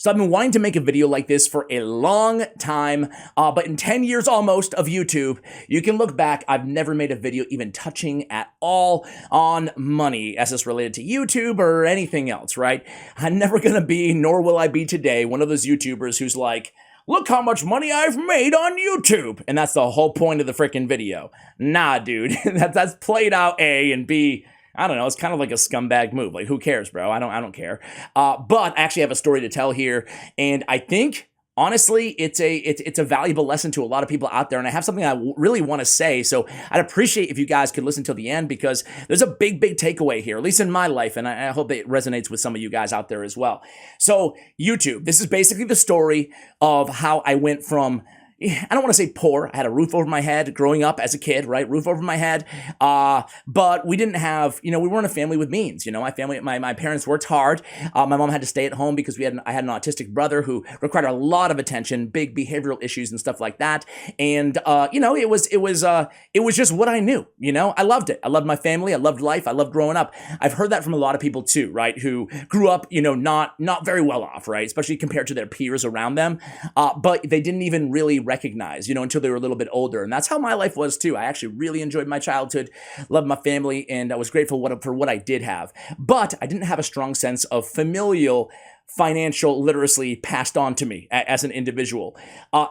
So I've been wanting to make a video like this for a long time, but in 10 years almost of YouTube, you can look back, I've never made a video even touching at all on money as it's related to YouTube or anything else, right? I'm never gonna be, nor will I be today, one of those YouTubers who's like, look how much money I've made on YouTube. And that's the whole point of the freaking video. Nah, dude, that's played out A, and B, I don't know, it's kind of like a scumbag move. Like, who cares, bro? I don't care. But I actually have a story to tell here, and I think, honestly, it's a valuable lesson to a lot of people out there, and I have something I really want to say, so I'd appreciate if you guys could listen till the end, because there's a big takeaway here, at least in my life, and I hope it resonates with some of you guys out there as well. So, YouTube, this is basically the story of how I went from, I don't want to say poor. I had a roof over my head growing up as a kid, right? Roof over my head. But we didn't have, we weren't a family with means. My parents worked hard. My mom had to stay at home because I had an autistic brother who required a lot of attention, big behavioral issues and stuff like that. And, it was just what I knew, I loved it. I loved my family. I loved life. I loved growing up. I've heard that from a lot of people too, right? Who grew up, not very well off, right? Especially compared to their peers around them. But they didn't even really recognize, until they were a little bit older. And that's how my life was too. I actually really enjoyed my childhood, loved my family, and I was grateful for what I did have. But I didn't have a strong sense of familial financial literacy passed on to me as an individual.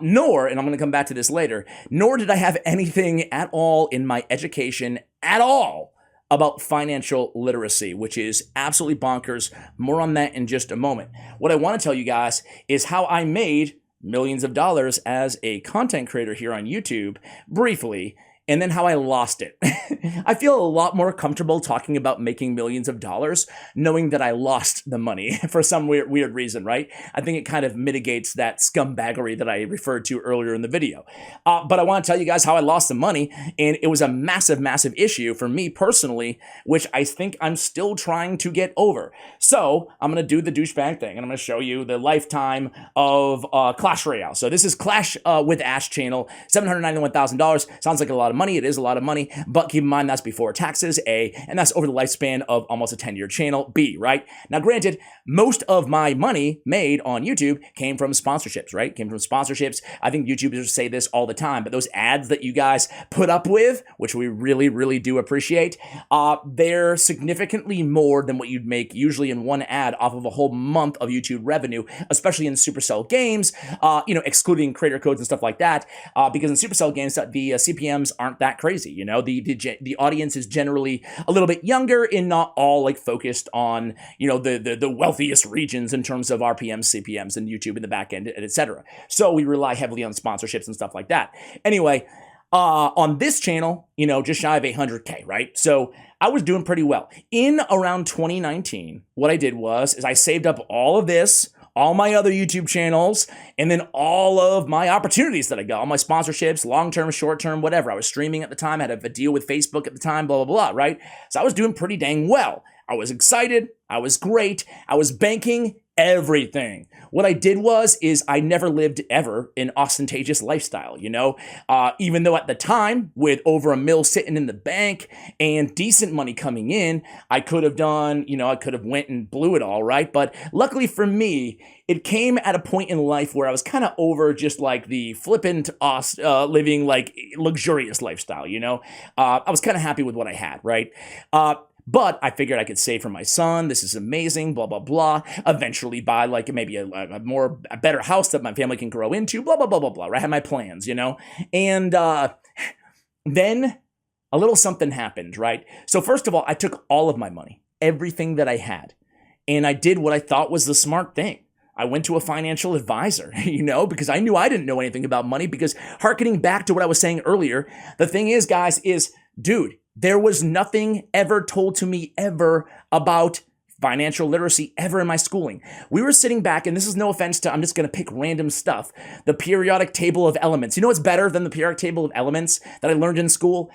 Nor, and I'm going to come back to this later, nor did I have anything at all in my education at all about financial literacy, which is absolutely bonkers. More on that in just a moment. What I want to tell you guys is how I made millions of dollars as a content creator here on YouTube, briefly, and then how I lost it. I feel a lot more comfortable talking about making millions of dollars, knowing that I lost the money for some weird reason, right? I think it kind of mitigates that scumbaggery that I referred to earlier in the video. But I want to tell you guys how I lost the money, and it was a massive issue for me personally, which I think I'm still trying to get over. So I'm going to do the douchebag thing, and I'm going to show you the lifetime of Clash Royale. So this is Clash with Ash channel, $791,000. Sounds like a lot of money. It is a lot of money, but keep in mind that's before taxes, A, and that's over the lifespan of almost a 10-year channel, B, right? Now, granted, most of my money made on YouTube came from sponsorships, right? Came from sponsorships. I think YouTubers say this all the time, but those ads that you guys put up with, which we really do appreciate, they're significantly more than what you'd make usually in one ad off of a whole month of YouTube revenue, especially in Supercell games, excluding creator codes and stuff like that, because in Supercell games, the CPMs aren't that crazy, the audience is generally a little bit younger and not all like focused on, the wealthiest regions in terms of RPMs, CPMs, and YouTube in the back end, etc. So we rely heavily on sponsorships and stuff like that. Anyway, on this channel, just shy of 800K, right? So I was doing pretty well. In around 2019, what I did is I saved up all of this, all my other YouTube channels, and then all of my opportunities that I got, all my sponsorships, long-term, short-term, whatever. I was streaming at the time, had a deal with Facebook at the time, blah, blah, blah, right? So I was doing pretty dang well. I was excited. I was great. I was banking everything. What I did is I never lived ever an ostentatious lifestyle, even though at the time with over $1 million sitting in the bank and decent money coming in, I could have done, I could have went and blew it all, right? But luckily for me, it came at a point in life where I was kind of over just like the flippant living like luxurious lifestyle, I was kind of happy with what I had, right? But I figured I could save for my son. This is amazing, blah, blah, blah. Eventually buy like maybe a better house that my family can grow into, blah, blah, blah, blah, blah. I had my plans, And then a little something happened, right? So first of all, I took all of my money, everything that I had, and I did what I thought was the smart thing. I went to a financial advisor, because I knew I didn't know anything about money, because hearkening back to what I was saying earlier, the thing is, guys, dude, there was nothing ever told to me ever about financial literacy ever in my schooling. We were sitting back, and this is no offense to, I'm just going to pick random stuff. The periodic table of elements. You know what's better than the periodic table of elements that I learned in school?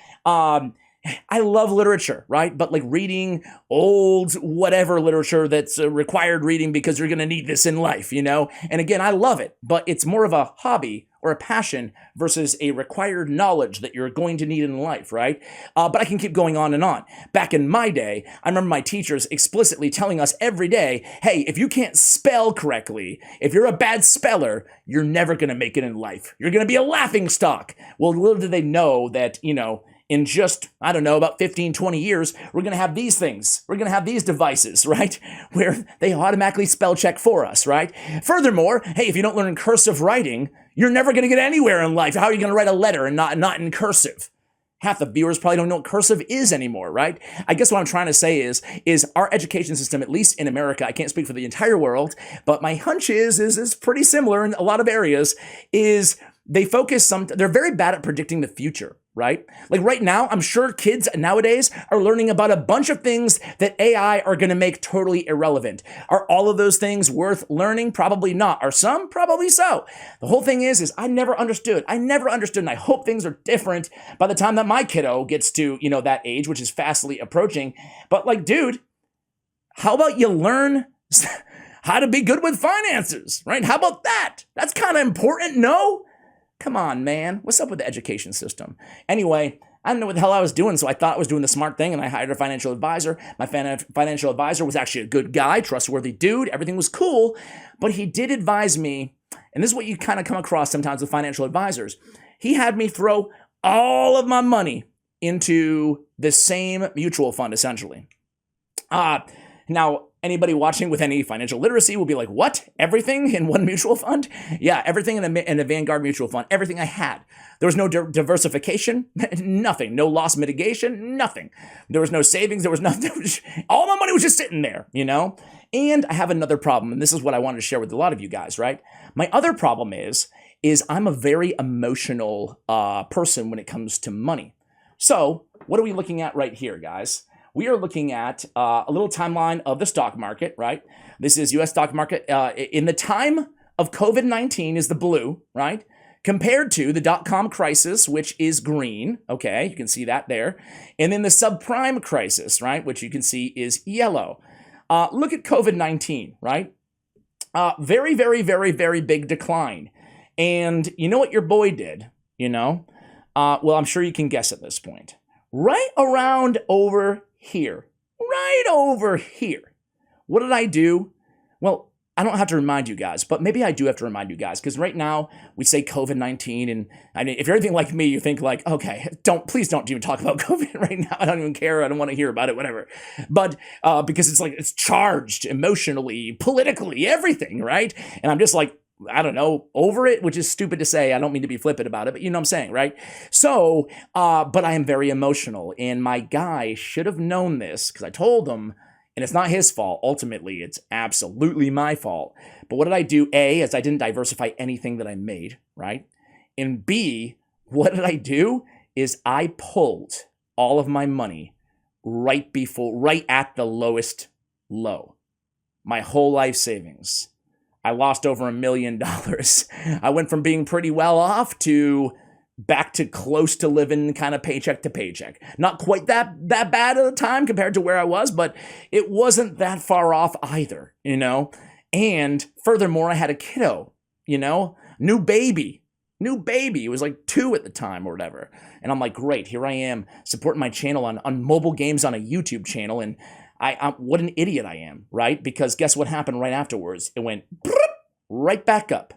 I love literature, right? But like reading old whatever literature that's required reading because you're going to need this in life, you know? And again, I love it, but it's more of a hobby or a passion versus a required knowledge that you're going to need in life, right? But I can keep going on and on. Back in my day, I remember my teachers explicitly telling us every day, hey, if you can't spell correctly, if you're a bad speller, you're never going to make it in life. You're going to be a laughingstock. Well, little did they know that, you know, in just, I don't know, about 15, 20 years, we're going to have these things. We're going to have these devices, right? Where they automatically spell check for us, right? Furthermore, hey, if you don't learn cursive writing, you're never going to get anywhere in life. How are you going to write a letter and not in cursive? Half the viewers probably don't know what cursive is anymore, right? I guess what I'm trying to say is our education system, at least in America, I can't speak for the entire world, but my hunch is pretty similar in a lot of areas, is they focus they're very bad at predicting the future, right? Like right now, I'm sure kids nowadays are learning about a bunch of things that AI are going to make totally irrelevant. Are all of those things worth learning? Probably not. Are some? Probably so. The whole thing is I never understood. And I hope things are different by the time that my kiddo gets to, you know, that age, which is fastly approaching. But like, dude, how about you learn how to be good with finances, right? How about that? That's kind of important, no? Come on, man. What's up with the education system? Anyway, I didn't know what the hell I was doing, so I thought I was doing the smart thing, and I hired a financial advisor. My financial advisor was actually a good guy, trustworthy dude. Everything was cool, but he did advise me, and this is what you kind of come across sometimes with financial advisors. He had me throw all of my money into the same mutual fund, essentially. Now, anybody watching with any financial literacy will be like, what? Everything in one mutual fund? Yeah, everything in a Vanguard mutual fund, everything I had. There was no diversification, nothing. No loss mitigation, nothing. There was no savings, there was nothing. All my money was just sitting there, you know? And I have another problem, and this is what I wanted to share with a lot of you guys, right? My other problem is I'm a very emotional person when it comes to money. So what are we looking at right here, guys? We are looking at a little timeline of the stock market, right? This is U.S. stock market. In the time of COVID-19 is the blue, right? Compared to the dot-com crisis, which is green. Okay, you can see that there. And then the subprime crisis, right? Which you can see is yellow. Look at COVID-19, right? Very, very, very, very big decline. And you know what your boy did, you know? Well, I'm sure you can guess at this point. Right around over here. What did I do? Well, I don't have to remind you guys, but maybe I do have to remind you guys, because right now we say COVID-19, and I mean, if you're anything like me, you think like, okay, please don't even talk about COVID right now. I don't even care. I don't want to hear about it, whatever. But because it's charged emotionally, politically, everything, right? And I'm just like, I don't know, over it, which is stupid to say. I don't mean to be flippant about it, but you know what I'm saying, right? So, but I am very emotional, and my guy should have known this, because I told him, and it's not his fault. Ultimately, it's absolutely my fault. But what did I do? A, is I didn't diversify anything that I made, right? And B, what did I do? Is I pulled all of my money right at the lowest low. My whole life savings. I lost over $1 million. I went from being pretty well off to back to close to living kind of paycheck to paycheck. Not quite that bad at the time compared to where I was, but it wasn't that far off either, you know? And furthermore, I had a kiddo, you know? New baby. It was like 2 at the time or whatever. And I'm like, great, here I am supporting my channel on mobile games on a YouTube channel, and I what an idiot I am, right? Because guess what happened right afterwards? It went right back up.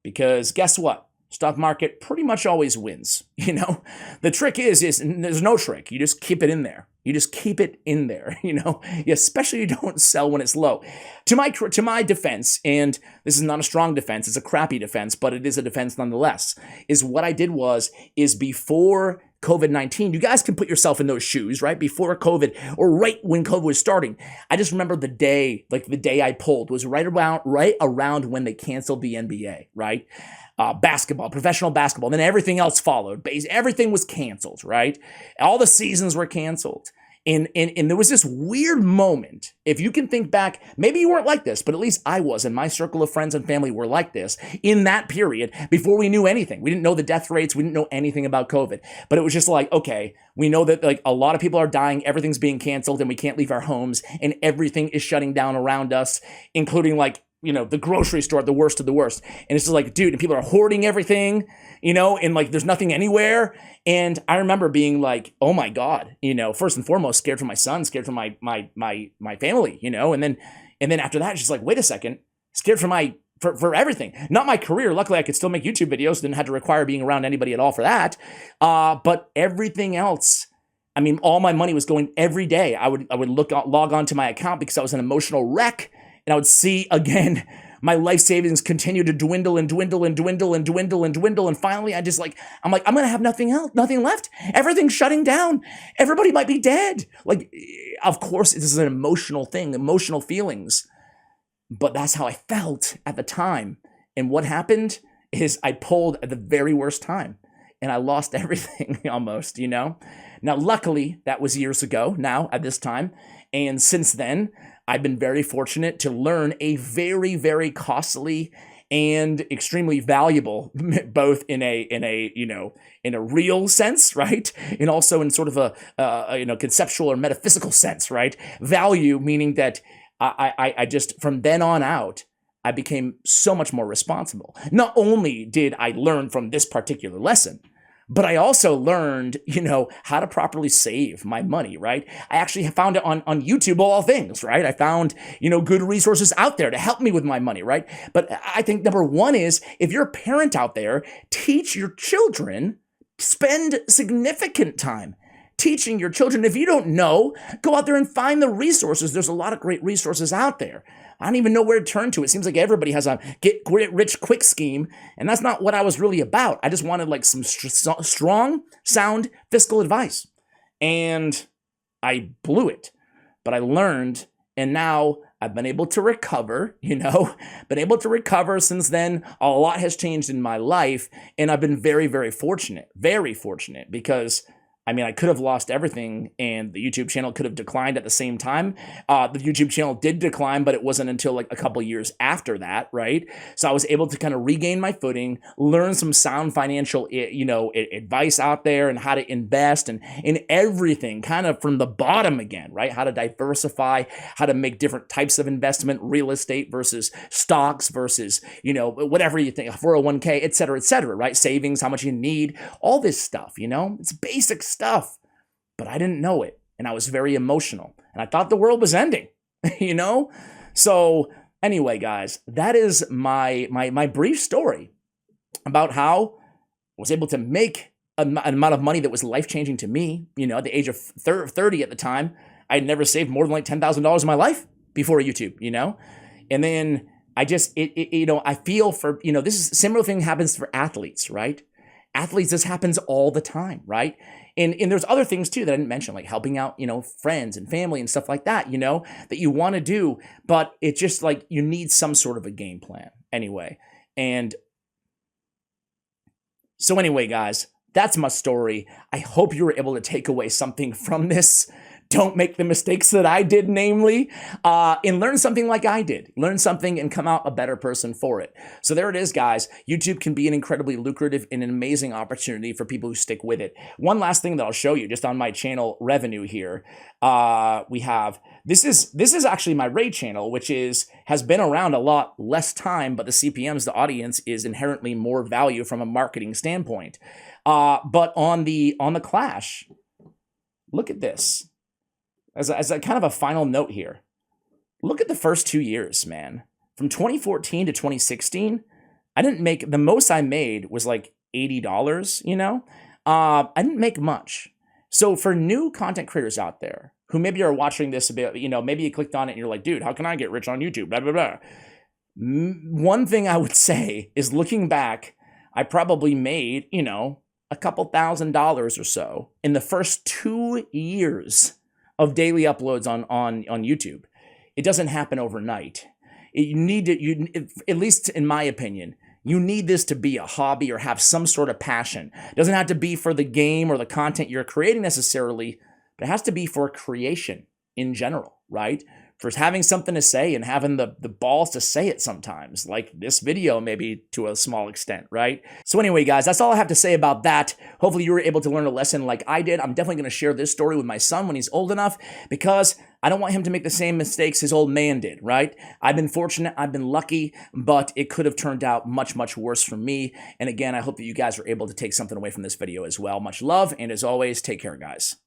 Because guess what? Stock market pretty much always wins, you know? The trick is there's no trick. You just keep it in there. You just keep it in there, you know? Especially you don't sell when it's low. To my defense, and this is not a strong defense, it's a crappy defense, but it is a defense nonetheless, is what I did is before COVID-19, you guys can put yourself in those shoes, right? Before COVID, or right when COVID was starting. I just remember the day I pulled was right around when they canceled the NBA, right? Basketball, professional basketball, and then everything else followed. Everything was canceled, right? All the seasons were canceled. And there was this weird moment. If you can think back, maybe you weren't like this, but at least I was, and my circle of friends and family were like this in that period before we knew anything. We didn't know the death rates. We didn't know anything about COVID. But it was just like, okay, we know that like a lot of people are dying, everything's being canceled, and we can't leave our homes, and everything is shutting down around us, including like, you know, the grocery store, the worst of the worst. And it's just like, dude, and people are hoarding everything, you know, and like there's nothing anywhere. And I remember being like, oh my God, you know, first and foremost, scared for my son, scared for my family, you know, and then after that, it's just like, wait a second, scared for everything. Not my career. Luckily, I could still make YouTube videos, didn't have to require being around anybody at all for that. But everything else, I mean, all my money was going every day. I would log on to my account because I was an emotional wreck. And I would see, again, my life savings continue to dwindle and dwindle and dwindle and dwindle and dwindle. And finally, I'm going to have nothing left. Everything's shutting down. Everybody might be dead. Like, of course, this is an emotional thing, emotional feelings. But that's how I felt at the time. And what happened is I pulled at the very worst time. And I lost everything almost, you know? Now, luckily, that was years ago now at this time. And since then, I've been very fortunate to learn a very, very costly and extremely valuable, both in a real sense, right, and also in sort of a conceptual or metaphysical sense, right? Value meaning that I just from then on out, I became so much more responsible. Not only did I learn from this particular lesson, but I also learned, you know, how to properly save my money, right? I actually found it on YouTube, of all things, right? I found, you know, good resources out there to help me with my money, right? But I think number one is, if you're a parent out there, teach your children, spend significant time teaching your children. If you don't know, go out there and find the resources. There's a lot of great resources out there. I don't even know where to turn to. It seems like everybody has a get rich quick scheme, and that's not what I was really about. I just wanted like some strong, sound fiscal advice, and I blew it. But I learned, and now I've been able to recover, you know, been able to recover since then. A lot has changed in my life, and I've been very, very fortunate because I mean, I could have lost everything and the YouTube channel could have declined at the same time. The YouTube channel did decline, but it wasn't until like a couple years after that, right? So I was able to kind of regain my footing, learn some sound financial, you know, advice out there and how to invest and in everything kind of from the bottom again, right? How to diversify, how to make different types of investment, real estate versus stocks versus, you know, whatever you think, 401k, et cetera, right? Savings, how much you need, all this stuff, you know, it's basic stuff, but I didn't know it. And I was very emotional and I thought the world was ending, you know? So anyway, guys, that is my brief story about how I was able to make an amount of money that was life-changing to me. You know, at the age of 30 at the time, I had never saved more than like $10,000 in my life before YouTube, you know? And then I just, you know, I feel for, you know, this is similar thing happens for athletes, right? Athletes, this happens all the time, right? And there's other things too that I didn't mention, like helping out, you know, friends and family and stuff like that, you know, that you want to do, but it's just like you need some sort of a game plan anyway. And so anyway, guys, that's my story. I hope you were able to take away something from this. Don't make the mistakes that I did, namely, and learn something like I did. Learn something and come out a better person for it. So there it is, guys. YouTube can be an incredibly lucrative and an amazing opportunity for people who stick with it. One last thing that I'll show you just on my channel revenue here. We have, this is actually my raid channel, which has been around a lot less time, but the CPMs, the audience is inherently more value from a marketing standpoint. But on the Clash, look at this. As a kind of a final note here, look at the first 2 years, man. From 2014 to 2016, I didn't make, the most I made was like $80, you know? I didn't make much. So for new content creators out there who maybe are watching this a bit, you know, maybe you clicked on it and you're like, dude, how can I get rich on YouTube? Blah, blah, blah. One thing I would say is looking back, I probably made, you know, a couple $1,000s or so in the first 2 years of daily uploads on YouTube. It doesn't happen overnight. You need to, at least in my opinion, you need this to be a hobby or have some sort of passion. It doesn't have to be for the game or the content you're creating necessarily, but it has to be for creation in general, right? For having something to say and having the balls to say it sometimes, like this video maybe to a small extent, right? So anyway, guys, that's all I have to say about that. Hopefully you were able to learn a lesson like I did. I'm definitely going to share this story with my son when he's old enough because I don't want him to make the same mistakes his old man did, right? I've been fortunate, I've been lucky, but it could have turned out much, much worse for me. And again, I hope that you guys were able to take something away from this video as well. Much love, and as always, take care, guys.